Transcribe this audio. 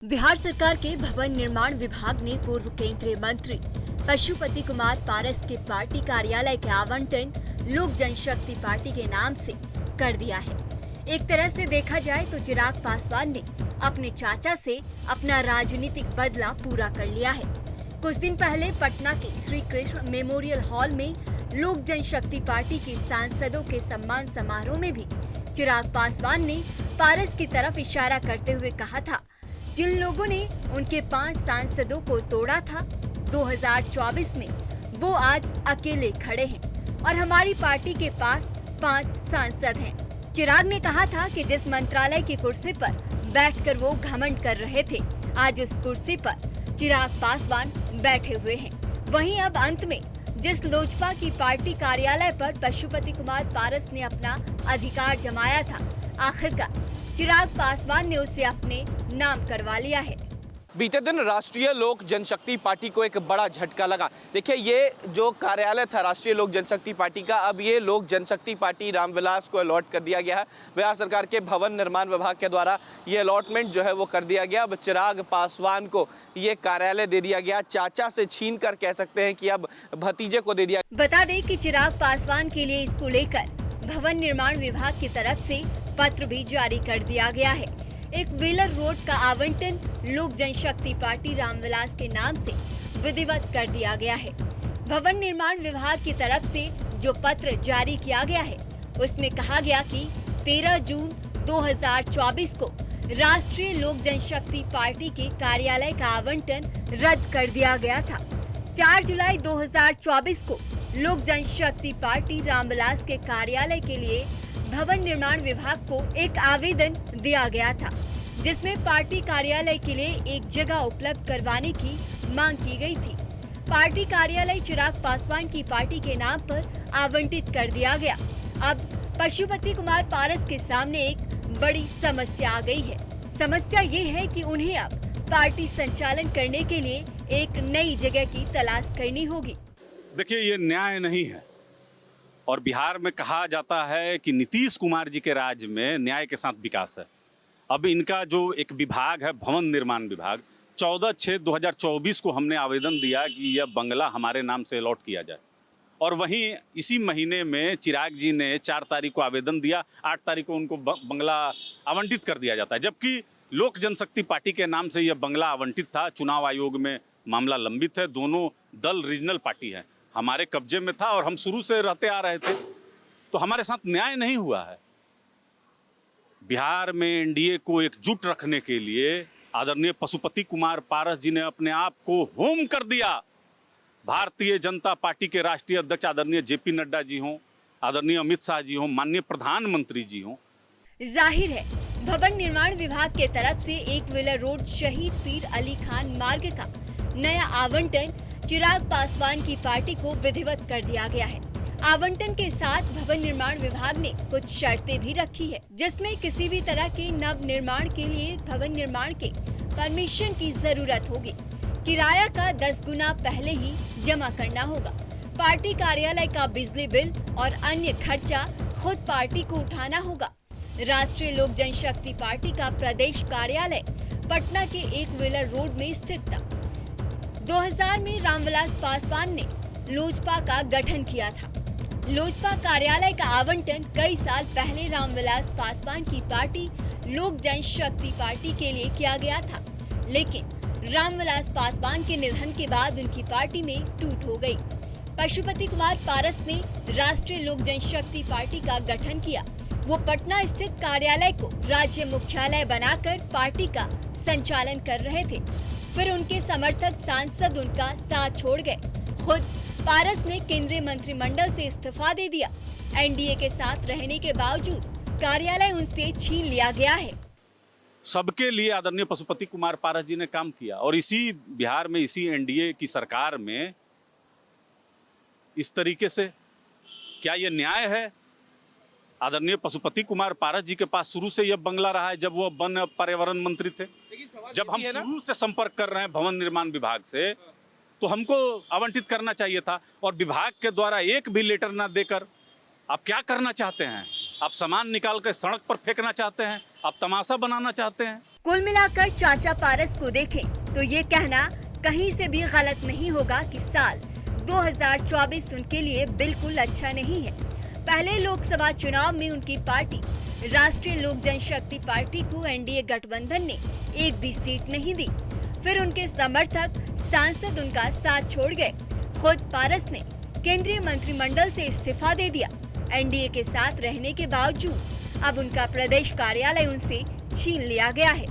बिहार सरकार के भवन निर्माण विभाग ने पूर्व केंद्रीय मंत्री पशुपति कुमार पारस के पार्टी कार्यालय के आवंटन लोक जनशक्ति पार्टी के नाम से कर दिया है। एक तरह से देखा जाए तो चिराग पासवान ने अपने चाचा से अपना राजनीतिक बदला पूरा कर लिया है। कुछ दिन पहले पटना के श्री कृष्ण मेमोरियल हॉल में लोक जनशक्ति पार्टी के सांसदों के सम्मान समारोह में भी चिराग पासवान ने पारस की तरफ इशारा करते हुए कहा था, जिन लोगों ने उनके 5 सांसदों को तोड़ा था 2024 में, वो आज अकेले खड़े हैं और हमारी पार्टी के पास 5 सांसद हैं। चिराग ने कहा था कि जिस मंत्रालय की कुर्सी पर बैठकर वो घमंड कर रहे थे, आज उस कुर्सी पर चिराग पासवान बैठे हुए हैं। वहीं अब अंत में जिस लोजपा की पार्टी कार्यालय पर पशुपति कुमार पारस ने अपना अधिकार जमाया था, आखिरकार चिराग पासवान ने उसे अपने नाम करवा लिया है। बीते दिन राष्ट्रीय लोक जनशक्ति पार्टी को एक बड़ा झटका लगा। देखिए, ये जो कार्यालय था राष्ट्रीय लोक जनशक्ति पार्टी का, अब ये लोक जनशक्ति पार्टी रामविलास को अलॉट कर दिया गया है। बिहार सरकार के भवन निर्माण विभाग के द्वारा ये अलॉटमेंट जो है वो कर दिया गया। अब चिराग पासवान को ये कार्यालय दे दिया गया। चाचा से छीन कर कह सकते हैं कि अब भतीजे को दे दिया। बता दें कि चिराग पासवान के लिए इसको लेकर भवन निर्माण विभाग की तरफ से पत्र भी जारी कर दिया गया है। एक व्हीलर रोड का आवंटन लोक जनशक्ति पार्टी रामविलास के नाम से विधिवत कर दिया गया है। भवन निर्माण विभाग की तरफ से जो पत्र जारी किया गया है, उसमें कहा गया कि 13 जून 2024 को राष्ट्रीय लोक जनशक्ति पार्टी के कार्यालय का आवंटन रद्द कर दिया गया था। 4 जुलाई 2024 को लोक जनशक्ति पार्टी रामविलास के कार्यालय के लिए भवन निर्माण विभाग को एक आवेदन दिया गया था, जिसमें पार्टी कार्यालय के लिए एक जगह उपलब्ध करवाने की मांग की गई थी। पार्टी कार्यालय चिराग पासवान की पार्टी के नाम पर आवंटित कर दिया गया। अब पशुपति कुमार पारस के सामने एक बड़ी समस्या आ गई है। समस्या ये है कि उन्हें अब पार्टी संचालन करने के लिए एक नई जगह की तलाश करनी होगी। देखिए, ये न्याय नहीं है और बिहार में कहा जाता है कि नीतीश कुमार जी के राज में न्याय के साथ विकास है। अब इनका जो एक विभाग है भवन निर्माण विभाग, 14/6/2024 को हमने आवेदन दिया कि यह बंगला हमारे नाम से अलॉट किया जाए और वहीं इसी महीने में चिराग जी ने 4 तारीख को आवेदन दिया, 8 तारीख को उनको बंगला आवंटित कर दिया जाता है, जबकि लोक जनशक्ति पार्टी के नाम से यह बंगला आवंटित था। चुनाव आयोग में मामला लंबित है। दोनों दल रीजनल पार्टी हैं, हमारे कब्जे में था और हम शुरू से रहते आ रहे थे, तो हमारे साथ न्याय नहीं हुआ है। बिहार में एनडीए को एकजुट रखने के लिए आदरणीय पशुपति कुमार पारस जी ने अपने आप को होम कर दिया। भारतीय जनता पार्टी के राष्ट्रीय अध्यक्ष आदरणीय जेपी नड्डा जी हों, आदरणीय अमित शाह जी हों, माननीय प्रधानमंत्री जी हों। जाहिर है भवन निर्माण विभाग के तरफ से एक व्हीलर रोड शहीद पीर अली खान मार्ग का नया आवंटन चिराग पासवान की पार्टी को विधिवत कर दिया गया है। आवंटन के साथ भवन निर्माण विभाग ने कुछ शर्तें भी रखी है, जिसमें किसी भी तरह के नव निर्माण के लिए भवन निर्माण के परमिशन की जरूरत होगी। किराया का 10 गुना पहले ही जमा करना होगा। पार्टी कार्यालय का बिजली बिल और अन्य खर्चा खुद पार्टी को उठाना होगा। राष्ट्रीय लोक जनशक्ति पार्टी का प्रदेश कार्यालय पटना के एक व्हीलर रोड में स्थित था। 2000 में रामविलास पासवान ने लोजपा का गठन किया था। लोजपा कार्यालय का आवंटन कई साल पहले रामविलास पासवान की पार्टी लोक जनशक्ति पार्टी के लिए किया गया था, लेकिन रामविलास पासवान के निधन के बाद उनकी पार्टी में टूट हो गई। पशुपति कुमार पारस ने राष्ट्रीय लोक जनशक्ति पार्टी का गठन किया। वो पटना स्थित कार्यालय को राज्य मुख्यालय बनाकर पार्टी का संचालन कर रहे थे। फिर उनके समर्थक सांसद उनका साथ छोड़ गए। खुद पारस ने केंद्रीय मंत्रिमंडल से इस्तीफा दे दिया। एनडीए के साथ रहने के बावजूद कार्यालय उनसे छीन लिया गया है। सबके लिए आदरणीय पशुपति कुमार पारस जी ने काम किया और इसी बिहार में, इसी एनडीए की सरकार में इस तरीके से क्या ये न्याय है? आदरणीय पशुपति कुमार पारस जी के पास शुरू से यह बंगला रहा है जब वो वन पर्यावरण मंत्री थे। जब हम शुरू से संपर्क कर रहे हैं भवन निर्माण विभाग से, तो हमको आवंटित करना चाहिए था और विभाग के द्वारा एक भी लेटर ना देकर आप क्या करना चाहते हैं? आप सामान निकाल कर सड़क पर फेंकना चाहते हैं? आप तमाशा बनाना चाहते हैं? कुल मिलाकर चाचा पारस को देखें तो ये कहना कहीं से भी गलत नहीं होगा कि साल 2024 उनके लिए बिल्कुल अच्छा नहीं है। पहले लोकसभा चुनाव में उनकी पार्टी राष्ट्रीय लोक जनशक्ति पार्टी को एनडीए गठबंधन ने एक भी सीट नहीं दी। फिर उनके समर्थक सांसद उनका साथ छोड़ गए। खुद पारस ने केंद्रीय मंत्रिमंडल से इस्तीफा दे दिया। एनडीए के साथ रहने के बावजूद अब उनका प्रदेश कार्यालय उनसे छीन लिया गया है।